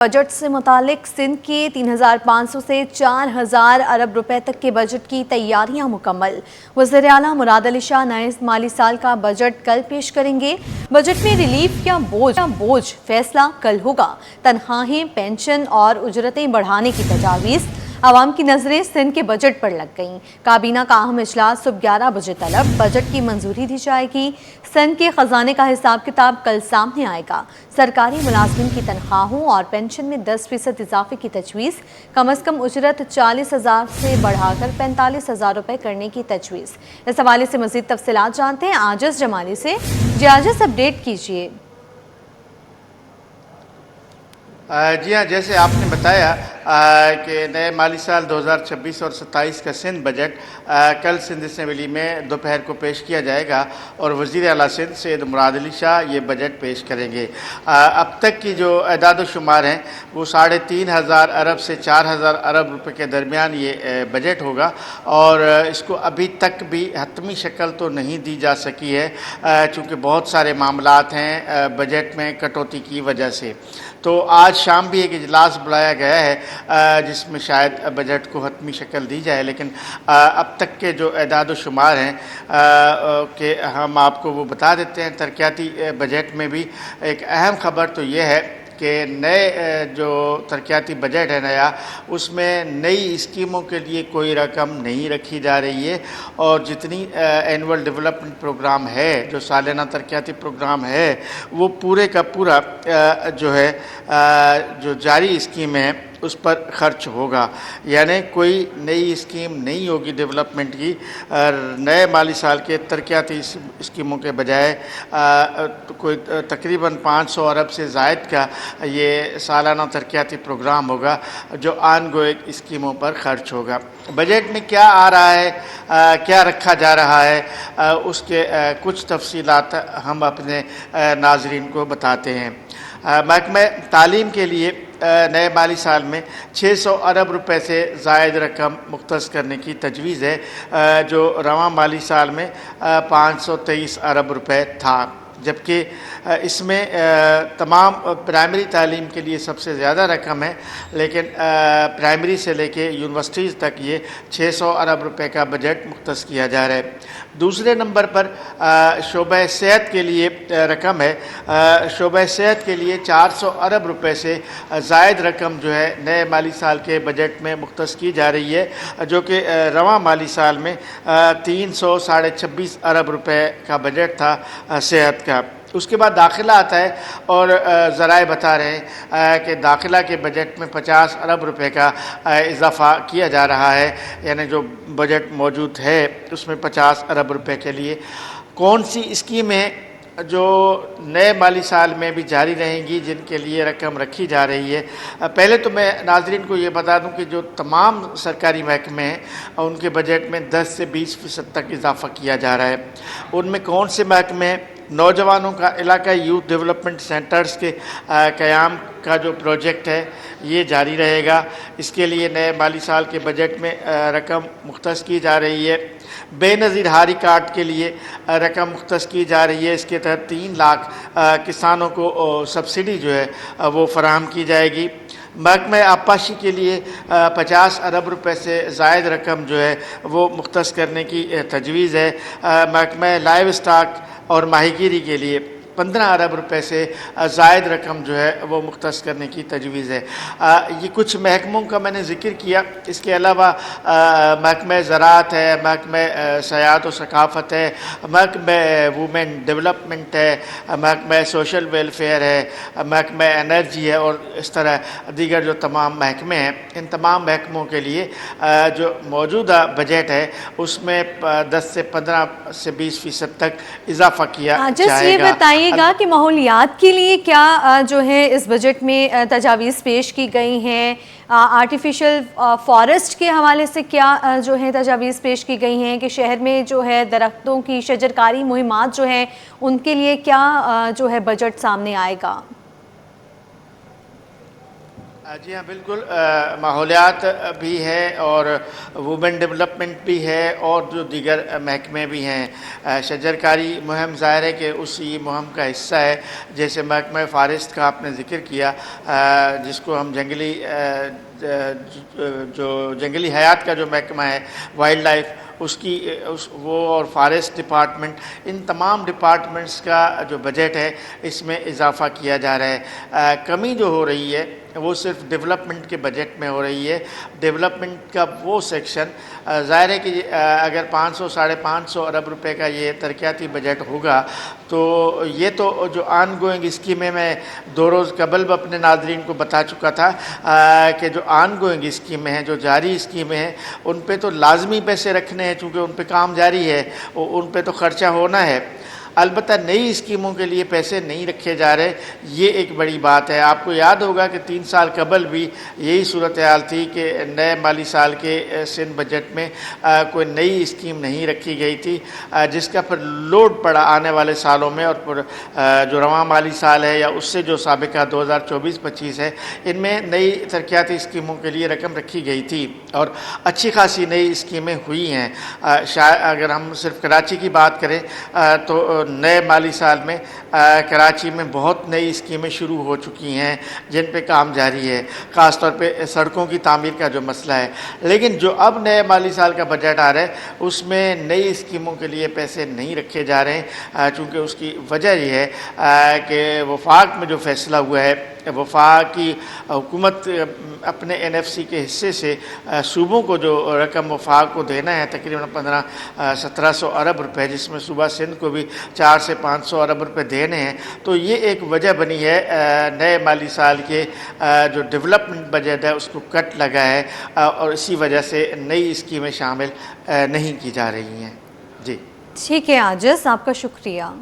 Budget से मुतालिक सिंध के 3,500 से 4,000 अरब रुपए तक के बजट की तैयारियां मुकम्मल। वज़ीर आला मुराद अली शाह नए माली साल का बजट कल पेश करेंगे। बजट में रिलीफ या बोझ फैसला कल होगा। तनख्वाहें, पेंशन और उजरतें बढ़ाने की तजावीज़। आवाम की नजरें सिंध के बजट पर लग गईं। काबीना का अहम इजलास सुबह 11 बजे तलब। बजट की मंजूरी दी जाएगी। सिंध के खजाने का हिसाब किताब कल सामने आएगा। सरकारी मुलाजमिन की तनख्वाहों और पेंशन में 10% इजाफे की तजवीज़। कम अज़ कम उजरत 40,000 से बढ़ाकर 45,000 रुपये करने की तजवीज़। इस हवाले से मज़ीद तफसीलात जानते हैं आजिज़ जमाली से। जी आजिज़, अपडेट कीजिए। जी हाँ, जैसे आपने बताया कि नए माली साल 2026 और 27 का सिंध बजट कल सिंध असम्बली में दोपहर को पेश किया जाएगा और वज़ीर आला सिंध सैयद मुराद अली शाह ये बजट पेश करेंगे। अब तक की जो एदाद शुमार हैं वो 3,500 अरब से 4,000 अरब रुपए के दरमियान ये बजट होगा और इसको अभी तक भी हतमी शक्ल तो नहीं दी जा सकी है चूँकि बहुत सारे मामलात हैं बजट में कटौती की वजह से। तो आज शाम भी एक इजलास बुलाया गया है जिसमें शायद बजट को हतमी शक्ल दी जाए, लेकिन अब तक के जो एदाद शुमार हैं कि हम आपको वो बता देते हैं। तरक्याती बजट में भी एक अहम खबर तो ये है कि नए जो तरक्याती बजट है नया, उसमें नई स्कीमों के लिए कोई रकम नहीं रखी जा रही है और जितनी एनुअल डेवलपमेंट प्रोग्राम है, जो सालाना तरक्याती प्रोग्राम है, वो पूरे का पूरा जो है जो जारी स्कीम है उस पर ख़र्च होगा। यानी कोई नई स्कीम नहीं होगी डेवलपमेंट की। नए माली साल के तरक्याती स्कीमों के बजाय कोई तकरीबन 500 अरब से ज़ायद का ये सालाना तरक्याती प्रोग्राम होगा जो आन गोइंग स्कीमों पर ख़र्च होगा। बजट में क्या आ रहा है, क्या रखा जा रहा है, उसके कुछ तफसीलात हम अपने नाज़रीन को बताते हैं। महकमा तालीम के लिए नए माली साल में 600 अरब रुपए से ज़ायद रकम मुख्तस करने की तजवीज़ है जो रवां माली साल में 523 अरब रुपए था, जबकि इसमें तमाम प्राइमरी तालीम के लिए सबसे ज़्यादा रकम है, लेकिन प्राइमरी से लेके यूनिवर्सिटीज़ तक ये 600 अरब रुपए का बजट मुख्तस किया जा रहा है। दूसरे नंबर पर शोबा सेहत के लिए रकम है। शोबा सेहत के लिए 400 अरब रुपए से ज़ायद रकम जो है नए माली साल के बजट में मुख्तस की जा रही है, जो कि रवां माली साल में 326 अरब रुपए का बजट था सेहत का। उसके बाद दाखिला आता है और ज़राए बता रहे हैं कि दाखिला के बजट में 50 अरब रुपए का इजाफ़ा किया जा रहा है। यानी जो बजट मौजूद है उसमें 50 अरब रुपए के लिए कौन सी स्कीमें जो नए माली साल में भी जारी रहेंगी, जिनके लिए रकम रखी जा रही है। पहले तो मैं नाज़रीन को ये बता दूं कि जो तमाम सरकारी महकमे हैं उनके बजट में 10 से 20% तक इजाफ़ा किया जा रहा है। उनमें कौन से महकमे हैं? नौजवानों का इलाका यूथ डेवलपमेंट सेंटर्स के क़याम का जो प्रोजेक्ट है ये जारी रहेगा। इसके लिए नए माली साल के बजट में रकम मुख्तस की जा रही है। बेनज़ीर हारी कार्ड के लिए रकम मुख्तस की जा रही है। इसके तहत 3 लाख किसानों को सब्सिडी जो है वो फराहम की जाएगी। महकमा आबपाशी के लिए 50 अरब रुपए से ज़ायद रकम जो है वो मुख्तस करने की तजवीज़ है। महकमा लाइव स्टॉक और माहीगीरी के लिए 15 अरब रुपए से ज़ायद रकम जो है वो मुख्तस करने की तजवीज़ है। ये कुछ महकमों का मैंने ज़िक्र किया। इसके अलावा महकमा ज़राअत है, महकमा सयाहत और सकाफ़त है, महकमा वुमेन डेवलपमेंट है, महकमा सोशल वेलफेयर है, महकमा एनर्जी है और इस तरह दीगर जो तमाम महकमे हैं, इन तमाम महकमों के लिए जो मौजूदा बजट है उसमें 10 से 15 से 20% तक इजाफ़ा किया जाएगा। कि माहौलियात के लिए क्या जो है इस बजट में तजावीज़ पेश की गई हैं? आर्टिफिशियल फॉरेस्ट के हवाले से क्या जो है तजावीज़ पेश की गई हैं कि शहर में जो है दरख्तों की शजरकारी मुहिमात जो हैं उनके लिए क्या जो है बजट सामने आएगा? जी हाँ, बिल्कुल। माहौलियात भी है और वुमेन डेवलपमेंट भी है और जो दीगर महकमे भी हैं। शजरकारी मुहिम ज़ाहिर है कि उसी मुहिम का हिस्सा है। जैसे महकमा फ़ॉरेस्ट का आपने ज़िक्र किया, जिसको हम जंगली जो जंगली हयात का जो महकमा है, वाइल्ड लाइफ, उसकी वो और फॉरेस्ट डिपार्टमेंट, इन तमाम डिपार्टमेंट्स का जो बजट है इसमें इजाफ़ा किया जा रहा है। कमी जो हो रही है वो सिर्फ डेवलपमेंट के बजट में हो रही है। डेवलपमेंट का वो सेक्शन, ज़ाहिर है कि अगर 500 साढ़े 500 अरब रुपए का ये तरक्याती बजट होगा तो ये तो जो आन गोइंग स्कीमें, मैं 2 रोज़ कबल अपने नाज़रीन को बता चुका था कि जो आन गोइंग स्कीमें हैं, जो जारी स्कीमें हैं, उन पे तो लाजमी पैसे रखने हैं, चूँकि उन पे काम जारी है, उन पे तो ख़र्चा होना है। अलबत्ता नई स्कीमों के लिए पैसे नहीं रखे जा रहे, ये एक बड़ी बात है। आपको याद होगा कि 3 साल कबल भी यही सूरत हाल थी कि नए माली साल के सिंध बजट में कोई नई स्कीम नहीं रखी गई थी, जिसका फिर लोड पड़ा आने वाले सालों में। और फिर जो रवां माली साल है या उससे जो साबिका 2024-25 है, इनमें नई तरक्याती स्कीमों के लिए रकम रखी गई थी और अच्छी खासी नई स्कीमें हुई हैं। शायद अगर हम सिर्फ कराची की बात करें तो नए माली साल में कराची में बहुत नई स्कीमें शुरू हो चुकी हैं जिन पे काम जारी है, ख़ास तौर पे सड़कों की तामीर का जो मसला है। लेकिन जो अब नए माली साल का बजट आ रहा है उसमें नई स्कीमों के लिए पैसे नहीं रखे जा रहे हैं, चूँकि उसकी वजह यह है कि वफाक में जो फ़ैसला हुआ है, वफाकी हुकूमत अपने NFC के हिस्से से सूबों को जो रकम वफाक को देना है, तकरीबन 1500-1700 अरब रुपए, जिसमें सूबा सिंध को भी 400 से 500 अरब रुपए देने हैं। तो ये एक वजह बनी है नए माली साल के जो डेवलपमेंट बजट है उसको कट लगा है और इसी वजह से नई स्कीमें शामिल नहीं की जा रही हैं। जी ठीक है आजिज़, आपका शुक्रिया।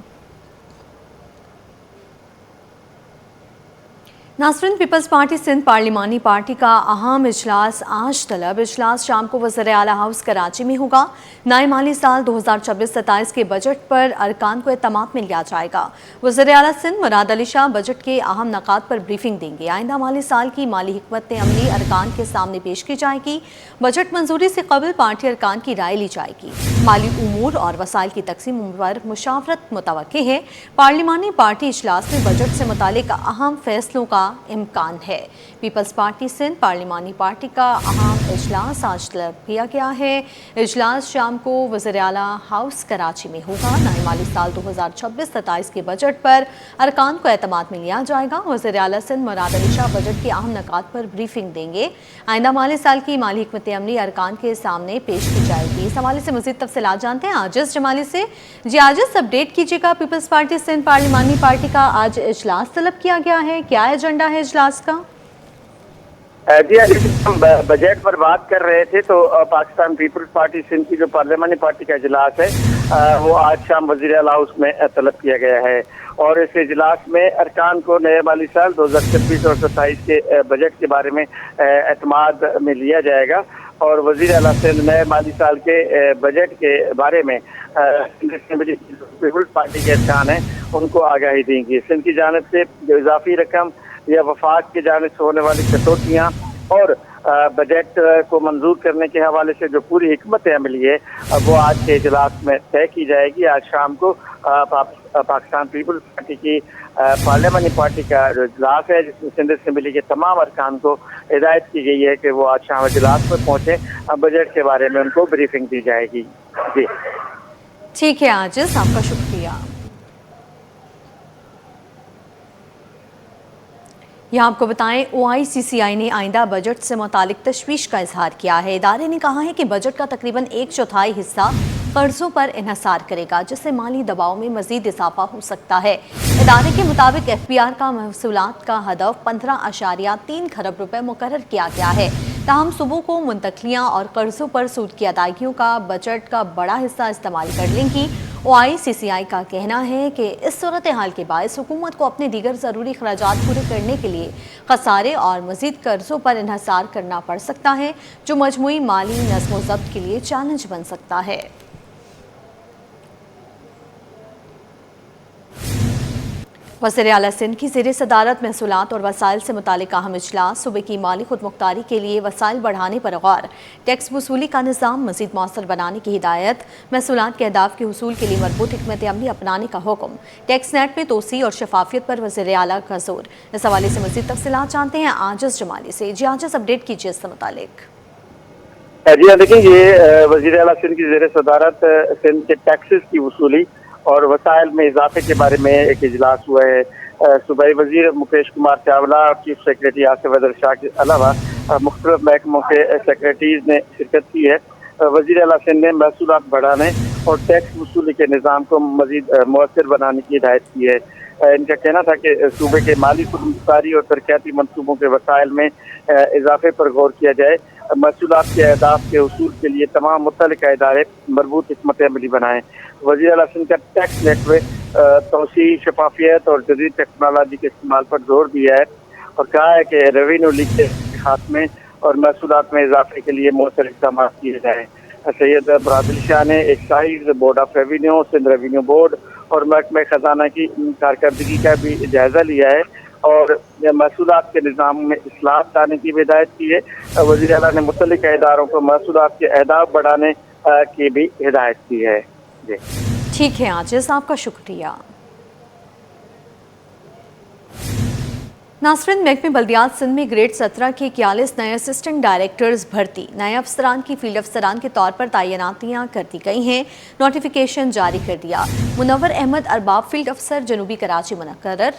नासरीन, पीपल्स पार्टी सिंध पार्लिमानी पार्टी का अहम इजलास आज तलब इजलास शाम को वज़ीर आला हाउस कराची में होगा। नए माली साल 2026-27 के बजट पर अरकान को एतमाद में लिया जाएगा। वज़ीर आला सिंध मुराद अली शाह बजट के अहम नकात पर ब्रीफिंग देंगे। आइंदा माली साल की माली हिकमत अमली अरकान के सामने पेश की जाएगी। बजट मंजूरी से कबल पार्टी अरकान की राय ली जाएगी। माली उमूर और वसाइल की तकसीम पर मुशावरत मुतवक्की है। पार्लिमानी पार्टी इजलास में बजट से मुतालिक अहम फैसलों का इम्कान है। पीपल्स पार्टी सिंध पार्लिमानी पार्टी का अहम इजलास आज तलब किया गया है। इजलास शाम को वज़ीर आला हाउस कराची में होगा। नए माली साल 2026-27 के बजट पर अरकान को एतमाद में लिया जाएगा। वज़ीर आला सिंध मुराद अली शाह बजट के अहम नकात पर ब्रीफिंग देंगे। आइंदा माली साल की माली हिकमत अमली अरकान के सामने पेश की जाएगी। इस हवाले से मज़ीद तफसीलात जानते हैं आजिज़ जमाली से। जी आजिज़, अपडेट कीजिएगा। पीपल्स पार्टी सिंध पार्लिमानी पार्टी का आज इजलास तलब किया गया है, क्या एजेंडा है इजलास का? जी हम बजट पर बात कर रहे थे तो पाकिस्तान पीपल्स पार्टी सिंध की जो पार्लियामानी पार्टी का इजलास है वो आज शाम वज़ीर आला हाउस में तलब किया गया है और इस इजलास में अरकान को नए माली साल 2026 और 27 के बजट के बारे में एतमाद में लिया जाएगा और वज़ीर आला सिंध नए माली साल के बजट के बारे में पीपल्स पार्टी के अरकान हैं उनको आगाही देंगी। सिंध की जानिब से जो इजाफी रकम या वफाक की जानिब से होने वाली कटौतियाँ और बजट को मंजूर करने के हवाले से जो पूरी हिकमत अमली है वो आज के इजलास में तय की जाएगी। आज शाम को पाकिस्तान पीपल्स पार्टी की पार्लियामानी पार्टी का जो इजलास है जिसमें सिंध असेंबली के तमाम अरकान को हिदायत की गई है कि वो आज शाम इजलास पर पहुँचे, बजट के बारे में उनको ब्रीफिंग दी जाएगी। जी ठीक है आजिज़, आपका शुक्रिया। यहाँ आपको बताएं, OICCI ने आइंदा बजट से मुतालिक तशवीश का इजहार किया है। इदारे ने कहा है कि बजट का तकरीबन 1/4 हिस्सा कर्जों पर इन्हसार करेगा, जिससे माली दबाव में मजीद इजाफा हो सकता है। इदारे के मुताबिक FBR का महसूलात का हदफ 15.3 खरब रुपए मुकर्रर किया गया है। ताहम सूबों को मुंतकलियाँ और कर्जों पर सूद की अदायगियों का बजट का बड़ा हिस्सा इस्तेमाल कर लेंगी। OICCI का कहना है कि इस सूरत हाल के बायस हुकूमत को अपने दीगर ज़रूरी खर्चात पूरे करने के लिए खसारे और मज़ीद कर्जों पर इन्हसार करना पड़ सकता है, जो मजमूई माली नज़्म ज़ब्त के लिए चैलेंज बन सकता है। वज़ीर आला सिंध की ज़ेर सदारत महसूलात और वसाइल से मुतालिक अहम इजलास, सूबे की माली खुदमुख्तारी के लिए वसाइल बढ़ाने पर गौर, टैक्स वसूली का निज़ाम मज़ीद मौसर बनाने की हिदायत, महसूलात के अहदाफ के हुसूल के लिए मरबूत हिकमत अमली अपनाने का हुक्म, टैक्स नेट में तोसी और शफाफियत पर वज़ीर आला का जोर। इस हवाले से मज़ीद तफसीलात जानते हैं आजिज़ जमाली से। जी आजिज़, अपडेट कीजिए इससे मुतालिक। जी हाँ, देखिए ये वज़ीर आला सिंध की ज़ेर सदारत सिंध के टैक्सेस की वसूली और वसाइल में इजाफे के बारे में एक इजलास हुआ है। सूबाई वजीर मुकेश कुमार चावला और chief secretary Asif other Shah के अलावा मुख्तलिफ महकमों के सेक्रेटरीज ने शिरकत की है। वज़ीर आला सिंध ने महसूलात बढ़ाने और टैक्स वसूली के निज़ाम को मज़ीद मौसर बनाने की हिदायत की है। इनका कहना था कि सूबे के माली खुदमुख्तारी और तरक्याती मनसूबों के वसाइल में इजाफे पर गौर किया जाए, महसूलात के अहदाफ के उसूल के लिए तमाम मुतल्लिका इदारे मरबूत हिकमत अमली बनाएँ। वज़ीर आला सिंध का टैक्स नेट में तोसी, शफाफियत और जदीद टेक्नोलॉजी के इस्तेमाल पर जोर दिया है और कहा है कि रेवेन्यू लीक के खात्मे और महसूलात में इजाफे के लिए मौसर इक़दाम किए जाएँ। सैयद मुरादिल शाह ने excise, board of revenue, Sindh revenue board और महकमे खजाना की कारकर्दगी का भी जायजा लिया है और महसूलात के निज़ाम में इस्लाहत लाने की भी हिदायत की है। वज़ीर आला ने मुतल्लिका इदारों को महसूलात के अहदाफ बढ़ाने की भी हिदायत की है। जी ठीक है आजिज़, आपका शुक्रिया। नासरीन, महकमे बल्दियात सिंध में ग्रेड 17 के 41 नए असिस्टेंट डायरेक्टर्स भर्ती, नए अफसरान की फील्ड अफसरान के तौर पर तैनातियाँ कर दी गई हैं। नोटिफिकेशन जारी कर दिया। मुनव्वर अहमद अरबाब फील्ड अफसर जनूबी कराची मुनक्कर,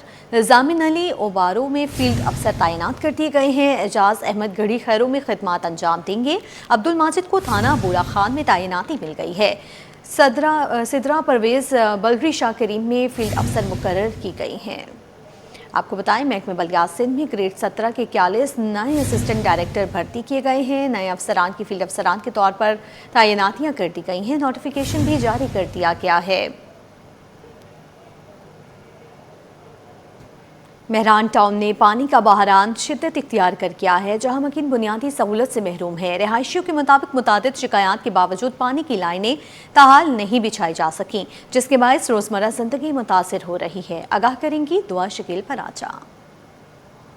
जामिन अली ओबारो में फील्ड अफसर तैनात कर दिए गए हैं। एजाज अहमद घड़ी खैरों में खिदमात अंजाम देंगे। अब्दुल माजिद को थाना बूढ़ा खान में तैनाती मिल गई है। सिदरा परवेज़ बलरी शाह करीम में फील्ड अफसर मुकर्रर की गई हैं। आपको बताएं, महकमे बल्दियात सिंध में ग्रेड 17 के 41 नए असिस्टेंट डायरेक्टर भर्ती किए गए हैं। नए अफसरान की फील्ड अफसरान के तौर पर तैनातियां कर दी गई हैं। नोटिफिकेशन भी जारी कर दिया गया है। मेहरान टाउन ने पानी का बहरान शिद्दत इख्तियार कर किया है, जहां मकीन बुनियादी सहूलत से महरूम है। रिहायशियों के मुताबिक मुतादिद शिकायत के बावजूद पानी की लाइनें ताहाल नहीं बिछाई जा सकीं, जिसके बायस रोज़मर्रा ज़िंदगी मुतासिर हो रही है। आगाह करेंगी दुआ शकील फराचा।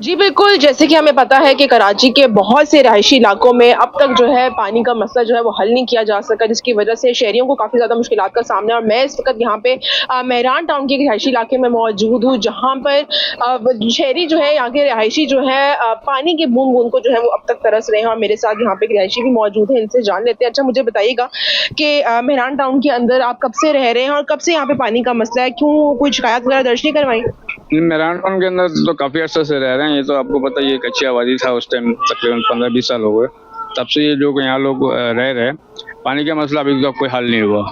जी बिल्कुल, जैसे कि हमें पता है कि कराची के बहुत से रहायशी इलाकों में अब तक जो है पानी का मसला जो है वो हल नहीं किया जा सका, जिसकी वजह से शहरियों को काफ़ी ज़्यादा मुश्किलात का सामना है। और मैं इस वक्त यहाँ पे मेहरान टाउन के रहायशी इलाके में मौजूद हूँ, जहाँ पर शहरी जो है, यहाँ के रहायशी जो है पानी के बूंद बूंद को जो है वो अब तक तरस रहे हैं। और मेरे साथ यहाँ पे रहायशी भी मौजूद है, इनसे जान लेते हैं। अच्छा, मुझे बताइएगा कि मेहरान टाउन के अंदर आप कब से रह रहे हैं और कब से यहाँ पे पानी का मसला है? क्यों कोई शिकायत वगैरह दर्ज नहीं करवाई? मेहरान टाउन के अंदर तो काफ़ी अर्से से रह रहे हैं। ये तो आपको पता ही है, कच्ची आबादी था उस टाइम, तकरीबन 15-20 साल हो गए। तब से ये लोग यहाँ लोग रह रहे हैं। पानी का मसला अभी तक कोई हल नहीं हुआ।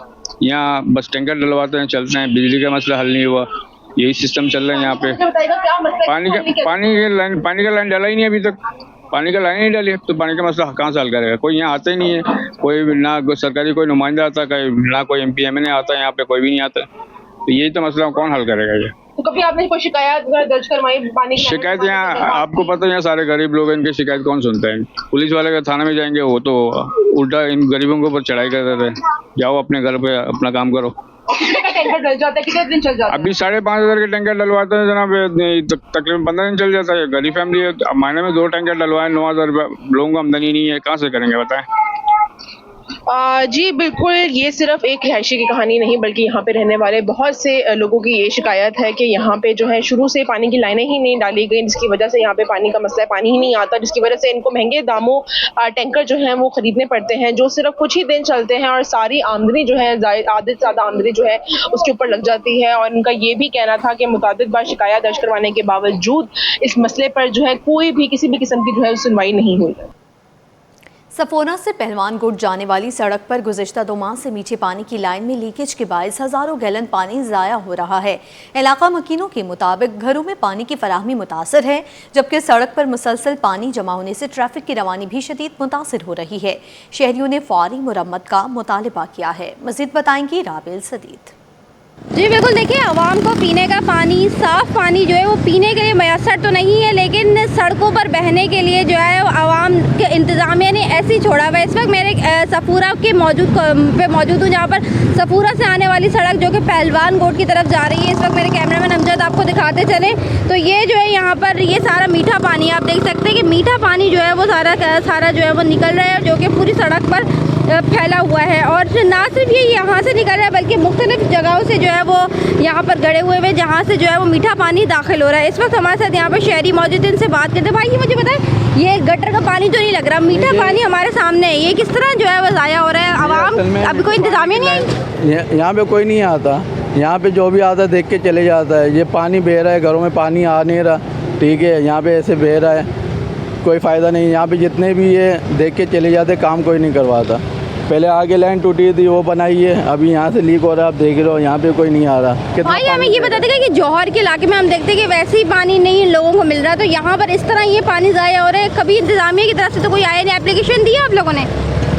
यहाँ बस टैंकर डलवाते हैं, चलते हैं। बिजली का मसला हल नहीं हुआ। यही सिस्टम चल रहा है यहाँ पे। पानी का लाइन डला ही नहीं अभी तक। पानी का लाइन नहीं डाली तो पानी का मसला कहाँ से हल करेगा? कोई यहाँ आता ही नहीं है। कोई ना सरकारी कोई नुमाइंदा आता, ना कोई MP MNA आता है यहाँ पे, कोई भी नहीं आता। तो यही तो मसला कौन हल करेगा ये? तो कभी आपने कोई शिकायत दर्ज करवाई पानी की? शिकायत यहाँ आपको पता है, यहाँ सारे गरीब लोग हैं, इनकी शिकायत कौन सुनता है? पुलिस वाले का थाना में जाएंगे, वो तो उल्टा इन गरीबों के ऊपर चढ़ाई कर देते हैं। जाओ अपने घर पे अपना काम करो। टैंकर डल जाता है, कितने दिन चल जाता है? अभी 5,500 के टैंकर डलवाते हैं जनाब, तकरीबन 15 दिन चल जाता है। गरीब फैमिली है, महीने में 2 टैंकर डलवाए, 9,000 रुपये। लोगों को आमदनी नहीं है, कहाँ से करेंगे बताएं? जी बिल्कुल, ये सिर्फ एक रिहायशी की कहानी नहीं, बल्कि यहाँ पे रहने वाले बहुत से लोगों की ये शिकायत है कि यहाँ पे जो है शुरू से पानी की लाइनें ही नहीं डाली गई, जिसकी वजह से यहाँ पे पानी का मसला है, पानी ही नहीं आता, जिसकी वजह से इनको महंगे दामों टैंकर जो हैं वो खरीदने पड़ते हैं, जो सिर्फ कुछ ही दिन चलते हैं और सारी आमदनी जो है, आधे से ज़्यादा आमदनी जो है उसके ऊपर लग जाती है। और उनका ये भी कहना था कि मुतादिद बार शिकायत दर्ज करवाने के बावजूद इस मसले पर जो है कोई भी किसी भी किस्म की जो है सुनवाई नहीं हुई। सफोना से पहलवान गुट जाने वाली सड़क पर गुज़िश्ता 2 माह से मीठे पानी की लाइन में लीकेज के बायस हज़ारों गैलन पानी ज़ाया हो रहा है। इलाका मकीनों के मुताबिक घरों में पानी की फराहमी मुतासर है, जबकि सड़क पर मुसलसल पानी जमा होने से ट्रैफिक की रवानी भी शदीद मुतासर हो रही है। शहरियों ने फौरी मुरम्मत का मुतालबा किया है। मज़ीद बताएंगी राबिल सदीद। जी बिल्कुल, देखिए आवाम को पीने का पानी, साफ़ पानी जो है वो पीने के लिए मैसर तो नहीं है, लेकिन सड़कों पर बहने के लिए जो है आवाम के इंतज़ामिया ने ऐसे ही छोड़ा हुआ है। इस वक्त मेरे सफूरा के मौजूद हूँ, जहाँ पर सफूरा से आने वाली सड़क जो कि पहलवान गोट की तरफ जा रही है। इस वक्त मेरे कैमरामैन अमजद आपको दिखाते चले तो ये जो है यहाँ पर ये सारा मीठा पानी आप देख सकते हैं कि मीठा पानी जो है वो सारा जो है वो निकल रहा है, जो कि पूरी सड़क पर फैला हुआ है। और ना सिर्फ ये यहाँ से निकल रहा है बल्कि मुख्तलिफ जगहों से जो है वो यहाँ पर गड़े हुए हैं, जहाँ से जो है वो मीठा पानी दाखिल हो रहा है। इस वक्त हमारे साथ यहाँ पर शहरी मौजूद हैं, इनसे बात करते हैं। भाई ये मुझे बताएं, ये गटर का पानी जो नहीं लग रहा, मीठा पानी हमारे सामने है, ये किस तरह जो है वो ज़ाया हो रहा है? आवाम अभी कोई इंतजामिया नहीं आई? यहाँ पे कोई नहीं आता, यहाँ पे जो भी आता देख के चले जाता है। ये पानी बह रहा है, घरों में पानी आ नहीं रहा, ठीक है, यहाँ पे ऐसे बह रहा है, कोई फ़ायदा नहीं। यहाँ पे जितने भी ये देख के चले जाते, काम कोई नहीं करवाता। पहले आगे लाइन टूटी थी, वो बनाई है, अभी यहाँ से लीक हो रहा है, आप देख रहे हो, यहाँ पे कोई नहीं आ रहा। भाई हमें ये बता देगा कि जौहर के इलाके में हम देखते हैं कि वैसे ही पानी नहीं लोगों को मिल रहा, तो यहाँ पर इस तरह ये पानी ज़ाया हो रहा है। कभी इंतजामिया की तरफ से तो कोई आया नहीं? एप्लीकेशन दी है आप लोगों ने?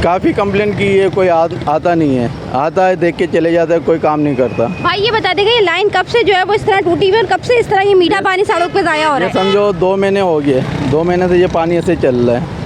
काफ़ी कंप्लेंट की है, कोई आता नहीं है, आता है देख के चले जाता है, कोई काम नहीं करता। भाई ये बता देगा ये लाइन कब से जो है वो इस तरह टूटी हुई और कब से इस तरह ये मीठा पानी सड़क पे ज़ाया हो रहा है? समझो 2 महीने हो गए, 2 महीने से ये पानी ऐसे चल रहा है,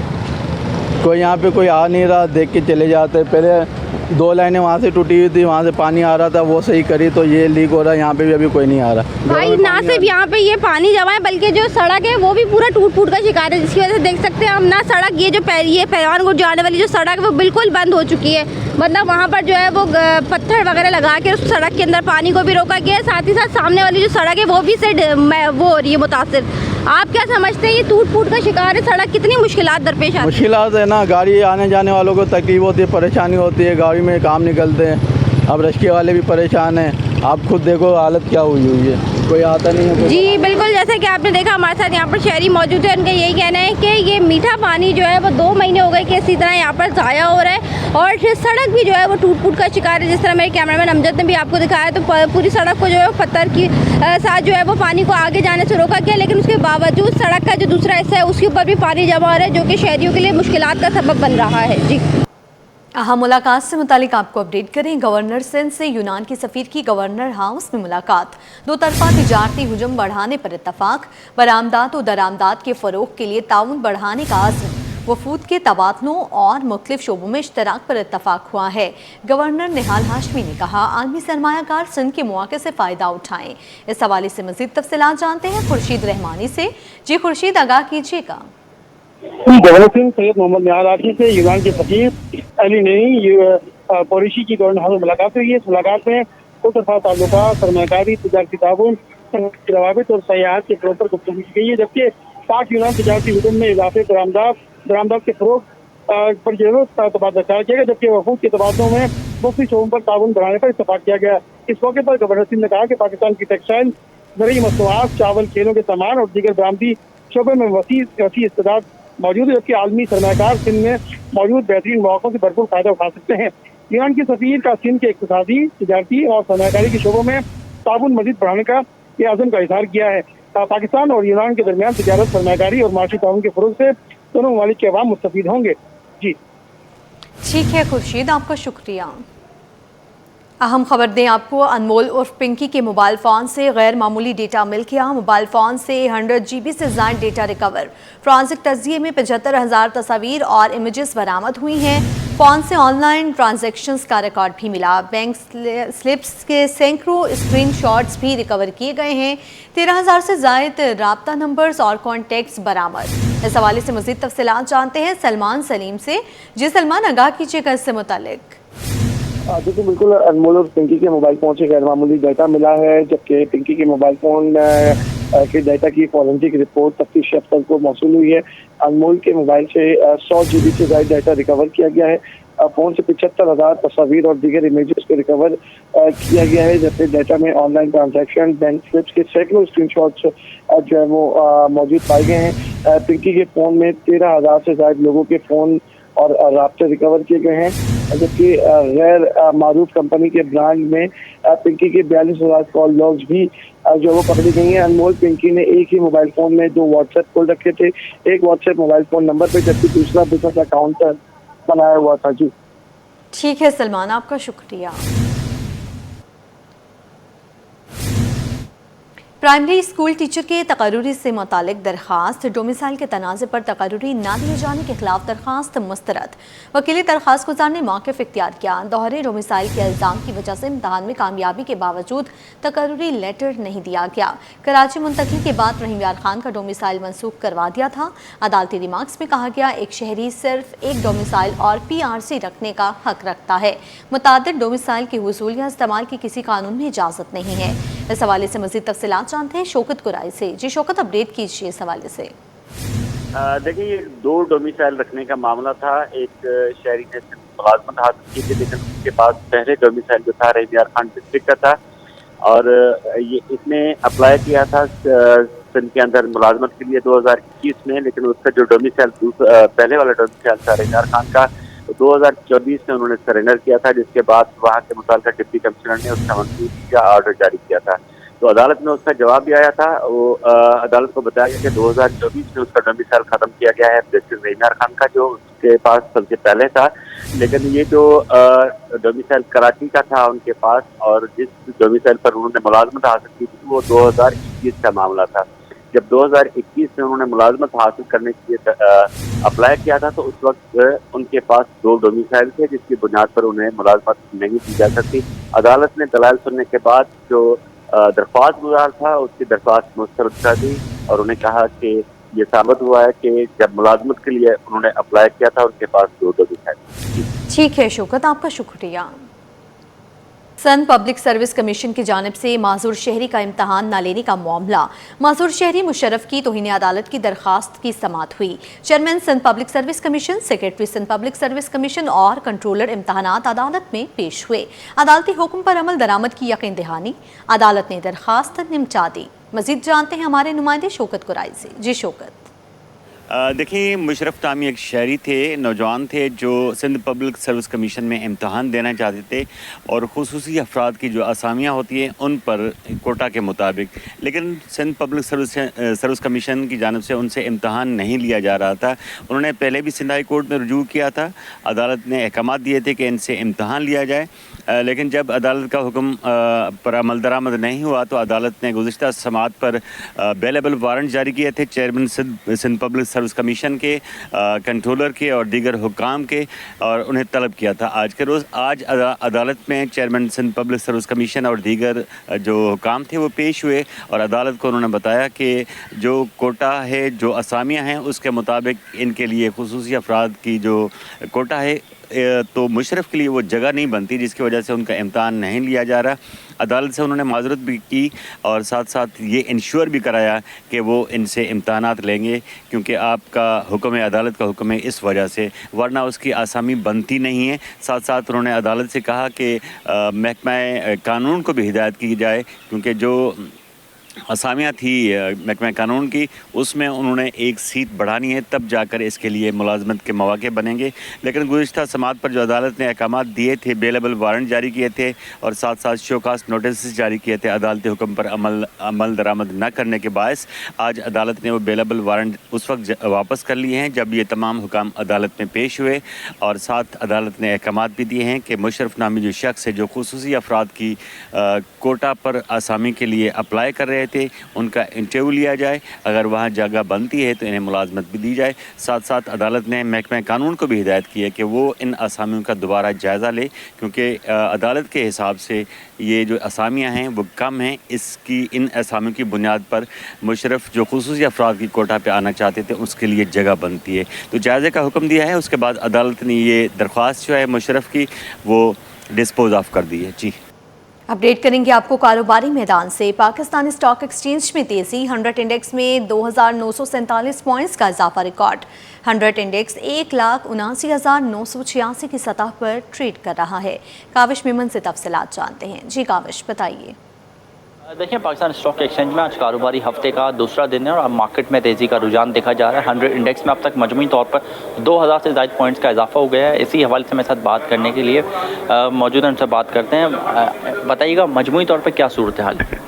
कोई यहाँ पे कोई आ नहीं रहा, देख के चले जाते। पहले 2 लाइनें वहाँ से टूटी हुई थी, वहाँ से पानी आ रहा था, वो सही करी तो ये लीक हो रहा है, यहाँ पे भी अभी कोई नहीं आ रहा। भाई ना सिर्फ यहाँ पे ये पानी जमा है बल्कि जो सड़क है वो भी पूरा टूट का शिकार है, जिसकी वजह से देख सकते हैं हम ना सड़क ये पहलवान को जाने वाली जो सड़क है वो बिल्कुल बंद हो चुकी है। मतलब वहाँ पर जो है वो पत्थर वगैरह लगा के उस सड़क के अंदर पानी को भी रोका गया है, साथ ही साथ सामने वाली जो सड़क है वो भी वो हो रही है मुतासिर। आप क्या समझते हैं ये टूट का शिकार है सड़क, कितनी मुश्किलात दरपेश आती है? मुश्किलात है ना, गाड़ी आने जाने वालों को तकलीफ होती है, परेशानी होती है, गाड़ी में काम निकलते हैं। अब रिक्शे वाले भी परेशान हैं, आप खुद देखो हालत क्या हुई है, कोई आता नहीं है। जी बिल्कुल, जैसे कि आपने देखा हमारे साथ यहाँ पर शहरी मौजूद है, उनका यही कहना है कि ये मीठा पानी जो है वो 2 महीने हो गए कि इसी तरह यहाँ पर ज़ाया हो रहा है और सड़क भी जो है वो टूट का शिकार है। जिस तरह मेरे कैमरामैन अमजद ने भी आपको दिखाया तो पूरी सड़क को जो है पत्थर की साथ जो है वो पानी को आगे जाने से रोका गया, लेकिन उसके बावजूद सड़क का जो दूसरा हिस्सा है उसके ऊपर भी पानी जमा हो रहा है, जो कि शहरियों के लिए मुश्किलात का सबब बन रहा है। जी अहम मुलाकात से मुतालिक आपको अपडेट करें। गवर्नर सिंध से यूनान के सफ़ीर की गवर्नर हाउस में मुलाकात, 2 तरफा तिजारती हुजूम बढ़ाने पर इत्तफाक, बरामदात और दरामदात के फ़रोग के लिए ताउन बढ़ाने का आज़म, वफूद के तबादलों और मुख्तलिफ शोबों में इश्तराक पर इत्तफाक हुआ है। गवर्नर निहाल हाशमी ने कहा आलमी सरमायाकार सिंध के मौके से फ़ायदा उठाएं। इस हवाले से मज़ीद तफसीलात जानते हैं खुर्शीद रहमानी से। जी खुर्शीद, आगाह कीजिएगा। गवर्नर सिंह सैयद मोहम्मद निहाल हाशमी से यूनान के सफ़ीर अली नई पॉलिसी की गवर्नर हाउस में मुलाकात हुई है। इस मुलाकात में दो तरफा ताल्लुकात, सरमायाकारी, तिजारती ताउन, रवाबित और सयाहत के फ़रोग़ पर गुफ्तगू की गई है, जबकि पाक यूनान तिजारती हुजूम में इजाफे, बरामदात के फ़रोग़ पर जो तबादला किया गया, जबकि वफूद के तबादलों में मुख्तलिफ शोबों पर ताउन बढ़ाने पर इत्तफाक किया गया। इस मौके पर गवर्नर सिंह ने कहा कि पाकिस्तान की टेक्सटाइल, ज़रूरी मसनूआत, चावल, खेलों के सामान और दीगर बरामदी शोबे में वसी इस्तेदाद मौजूद है, जबकि आलमी सरमायाकार सिंध में मौजूद बेहतरीन मौक़ों से भरपूर फायदा उठा सकते हैं। यूनान के सफ़ीर का सिंध के इक़्तिसादी, तिजारती और सरमायाकारी के शोबों में ताउन मज़ीद बढ़ाने का ये अज़म का इज़हार किया है। पाकिस्तान और यूनान के दरमियान तिजारत, सरमायाकारी और माशी ताउन के फ़रोग़ से दोनों ममालिक के अवाम मुस्तफ़ीद होंगे। जी ठीक है खुर्शीद, आपका शुक्रिया। अहम खबर दें आपको, अनमोल उर्फ पिंकी के मोबाइल फ़ोन से गैर मामूली डेटा मिल गया। मोबाइल फ़ोन से 100 GB से ज़ायद डेटा रिकवर। फ्रांसिक तज्ज़िये में 75,000 तस्वीर और इमेजेस बरामद हुई हैं। फ़ोन से ऑनलाइन ट्रांजैक्शंस का रिकॉर्ड भी मिला। बैंक स्लिप्स के सैकड़ों स्क्रीनशॉट्स भी रिकवर किए गए हैं। 13,000 से ज़ायद राब्ता नंबर्स और कॉन्टैक्ट्स बरामद। इस हवाले से मज़ीद तफसीलात जानते हैं सलमान सलीम से। जी सलमान, आगाह कीजिएगा इससे मुतालिक। देखिए, बिल्कुल अनमोल और पिंकी के मोबाइल फ़ोन से गैर मामूली डाटा मिला है, जबकि पिंकी के मोबाइल फ़ोन के डाटा की फॉरेंसिक रिपोर्ट तफ्तीश अफसर को मौसूल हुई है। अनमोल के मोबाइल से 100 GB से ज़्यादा डाटा रिकवर किया गया है। फ़ोन से 75,000 तस्वीर और दीगर इमेजेस को रिकवर किया गया है, जबकि डाटा में ऑनलाइन ट्रांजैक्शन, बैंक स्लिप्स के सैकड़ों स्क्रीनशॉट्स जो है वो मौजूद पाए गए हैं। पिंकी के फ़ोन में 13,000 से ज़्यादा लोगों के फ़ोन और राब्ते रिकवर किए गए हैं, जबकि गैर मारूफ कंपनी के ब्रांड में पिंकी के 42,000 कॉल लॉग्स भी जो वो पकड़ी गई हैं। अनमोल पिंकी ने एक ही मोबाइल फ़ोन में 2 व्हाट्सएप खोल रखे थे, एक व्हाट्सएप मोबाइल फ़ोन नंबर पे, जबकि दूसरा बिजनेस अकाउंट बनाया हुआ था। जी ठीक है सलमान, आपका शुक्रिया। प्राइमरी स्कूल टीचर के तकर्रुरी से मुतालिक दरखास्त, डोमिसाइल के तनाज़े पर तकर्रुरी न दिए जाने के खिलाफ दरखास्त मुस्तरद। वकील दरखास्त गुजार ने मौक़िफ़ इख्तियार किया। दोहरे डोमिसाइल के इल्ज़ाम की वजह से इम्तहान में कामयाबी के बावजूद तकर्रुरी लेटर नहीं दिया गया। कराची मुंतकिल के बाद रहीम यार खान का डोमिसाइल मनसूख करवा दिया था। अदालती रिमार्क्स में कहा गया, एक शहरी सिर्फ एक डोमिसाइल और PRC रखने का हक रखता है। मुतादिद डोमिसाइल की हुसूल या इस्तेमाल की किसी कानून में इजाज़त नहीं है। इस हवाले से मज़ीद तफसीलात जानते हैं शौकत कुराई से। जी शौकत, अपडेट कीजिए इस हवाले से। देखिए, 2 डोमिसाइल रखने का मामला था। एक शहरी ने मुलाजमत हासिल की थी, लेकिन उसके पास पहले डोमिसाइल जो था रहीम यार खान डिस्ट्रिक्ट का था और ये इसने अप्लाई किया था सिंध के अंदर मुलाजमत के लिए 2021 में, लेकिन उसका जो डोमिसाइल पहले वाला डोमिसाइल था रहीम यार खान का 2024 में उन्होंने सरेंडर किया था, जिसके बाद वहाँ के मुताल्लिका डिप्टी कमिश्नर ने उसका मंजूरी का ऑर्डर जारी किया था। तो अदालत में उसका जवाब भी आया था। वो अदालत को बताया गया कि 2024 में उसका डोमिसाइल खत्म किया गया है डिस्ट्रिक्ट रहीम यार खान का, जो उसके पास सबसे पहले था। लेकिन ये जो डोमिसाइल कराची का था उनके पास, और जिस डोमिसाइल पर उन्होंने मुलाजमत हासिल की थी वो 2021 का मामला था। जब 2021 में उन्होंने मुलाजमत हासिल करने के लिए अप्लाई किया था, तो उस वक्त उनके पास 2 डोमिसाइल थे, जिसकी बुनियाद पर उन्हें मुलाजमत नहीं दी जा सकती। अदालत ने दलाल सुनने के बाद जो दरख्वास्त गुजार था उसकी दरख्वास्त मुस्तरद कर दी और उन्हें कहा कि ये साबित हुआ है कि जब मुलाजमत के लिए उन्होंने अप्लाई किया था उनके पास 2 डोमिसाइल। ठीक है शौकत, आपका शुक्रिया। सिंध पब्लिक सर्विस कमीशन की जानिब से माजूर शहरी का इम्तहान न लेने का मामला। माजूर शहरी मुशर्रफ की तौहीन अदालत की दरखास्त की समाअत हुई। Chairman Sindh public service commission, secretary Sindh public service commission और कंट्रोलर इम्तहानात अदालत में पेश हुए। अदालती हुक्म पर अमल दरामद की यकीन दहानी। अदालत ने दरखास्त निपटा दी। मजीद जानते हैं हमारे नुमाइंदे शौकत कुराई से। जी शौकत। देखिए, मुशर्रफ तामी एक शहरी थे, नौजवान थे, जो सिंध पब्लिक सर्विस कमीशन में इम्तहान देना चाहते थे और खुसूसी अफराद की जो असामियाँ होती हैं उन पर कोटा के मुताबिक, लेकिन सिंध पब्लिक सर्विस कमीशन की जानिब से उनसे इम्तहान नहीं लिया जा रहा था। उन्होंने पहले भी सिंध हाई कोर्ट में रुजू किया था। अदालत ने अहकाम दिए थे कि इनसे इम्तहान लिया जाए, लेकिन जब अदालत का हुक्म पर अमल दरामद नहीं हुआ तो अदालत ने गुज़िश्ता समाअत पर बेलेबल वारंट जारी किए थे chairman Sindh public service commission के, कंट्रोलर के और दीगर हुकाम के, और उन्हें तलब किया था आज के रोज़। आज अदालत में chairman Sindh public service commission और दीगर जो हुकाम थे वो पेश हुए और अदालत को उन्होंने बताया कि जो कोटा है, जो असामियाँ हैं, उसके मुताबिक इनके लिए खुसूसी अफराद की जो कोटा है तो मुशर्रफ के लिए वो जगह नहीं बनती, जिसकी वजह से उनका इम्तहान नहीं लिया जा रहा। अदालत से उन्होंने माजरत भी की और साथ साथ ये इंश्योर भी कराया कि वो इनसे इम्तहानात लेंगे, क्योंकि आपका हुक्म है, अदालत का हुक्म है, इस वजह से, वरना उसकी आसामी बनती नहीं है। साथ साथ उन्होंने अदालत से कहा कि महकमा कानून को भी हिदायत की जाए, क्योंकि जो असामियाँ थी महकमा कानून की उसमें उन्होंने एक सीट बढ़ानी है, तब जाकर इसके लिए मुलाजमत के मौके बनेंगे। लेकिन गुज़िश्ता समाअत पर जो अदालत ने अहकाम दिए थे, बेलेबल वारंट जारी किए थे और साथ साथ शोकास नोटिस जारी किए थे अदालती हुक्म पर अमल दरामद न करने के बायस, आज अदालत ने वो बेलेबल वारंट उस वक्त वापस कर लिए हैं जब ये तमाम हुकाम अदालत में पेश हुए। और साथ अदालत ने अहकाम भी दिए हैं कि मुशर्रफ नामी जो शख्स है जो खुसूसी अफराद की कोटा पर आसामी के लिए अप्लाई कर रहे थे, उनका इंटरव्यू लिया जाए, अगर वहाँ जगह बनती है तो इन्हें मुलाजमत भी दी जाए। साथ साथ अदालत ने महकमा कानून को भी हिदायत की है कि वो इन असामियों का दोबारा जायज़ा ले, क्योंकि अदालत के हिसाब से ये जो असामियाँ हैं वो कम हैं। इसकी इन असामियों की बुनियाद पर मुशर्रफ जो खुसूसी अफराद की कोटा पर आना चाहते थे उसके लिए जगह बनती है। तो जायज़े का हुक्म दिया है, उसके बाद अदालत ने ये दरख्वास्त जो है मुशर्रफ की वो डिस्पोज ऑफ कर दी है। जी, अपडेट करेंगे आपको कारोबारी मैदान से। पाकिस्तानी स्टॉक एक्सचेंज में तेजी, 100 इंडेक्स में 2947 पॉइंट्स का इजाफा रिकॉर्ड। 100 इंडेक्स 1,79,986 की सतह पर ट्रेड कर रहा है। काविश मेमन से तफसीलात जानते हैं। जी काविश, बताइए। देखिए, पाकिस्तान स्टॉक एक्सचेंज में आज कारोबारी हफ्ते का दूसरा दिन है और अब मार्केट में तेज़ी का रुझान देखा जा रहा है। 100 इंडेक्स में अब तक मजमूई तौर पर 2000 से ज़ायद पॉइंट्स का इजाफा हो गया है। इसी हवाले से मेरे साथ बात करने के लिए मौजूद हैं, उनसे बात करते हैं। बताइएगा, मजमूई तौर पर क्या सूरत हाल है?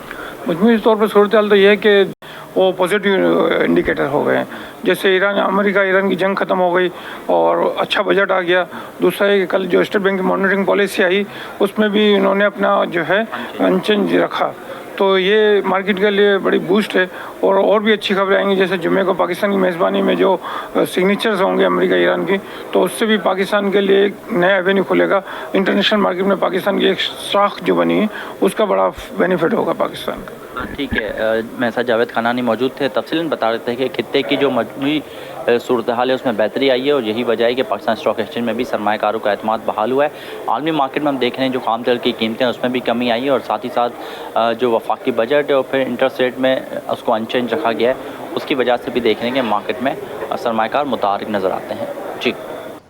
मजमूई तौर पर सूरत हाल तो ये है कि वो पॉजिटिव इंडिकेटर हो गए हैं। जैसे अमेरिका ईरान की जंग ख़त्म हो गई और अच्छा बजट आ गया। दूसरा है कि कल जो स्टेट बैंक की मॉनिटरिंग पॉलिसी आई उसमें भी उन्होंने अपना जो है अनचेंज रखा। तो ये मार्केट के लिए बड़ी बूस्ट है। और भी अच्छी खबरें आएंगी, जैसे जुम्मे को पाकिस्तान की मेज़बानी में जो सिग्नेचर्स होंगे अमेरिका ईरान की, तो उससे भी पाकिस्तान के लिए एक नया एवेन्यू खुलेगा। इंटरनेशनल मार्केट में पाकिस्तान की एक शाख जो बनी है उसका बड़ा बेनिफिट होगा पाकिस्तान का। ठीक है, मेरे साथ जावेद खानानी मौजूद थे, तफसीलन बता रहे थे कि खित्ते की जो मजमूई सूरत हाल है उसमें बेहतरी आई है और यही वजह है कि पाकिस्तान स्टॉक एक्सचेंज में भी सरमायाकारों का एतमाद बहाल हुआ है। आलमी मार्केट में हम देख रहे हैं जो खाम तेल की कीमतें हैं उसमें भी कमी आई है और साथ ही साथ जो वफाकी बजट है और फिर इंटरेस्ट रेट में उसको अनचेंज रखा गया है, उसकी वजह से भी देख रहे हैं कि मार्केट में सरमायाकार मुतारिक नज़र आते हैं। जी,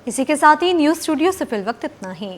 इसी के साथ ही न्यूज़ स्टूडियो से फिल वक्त इतना ही।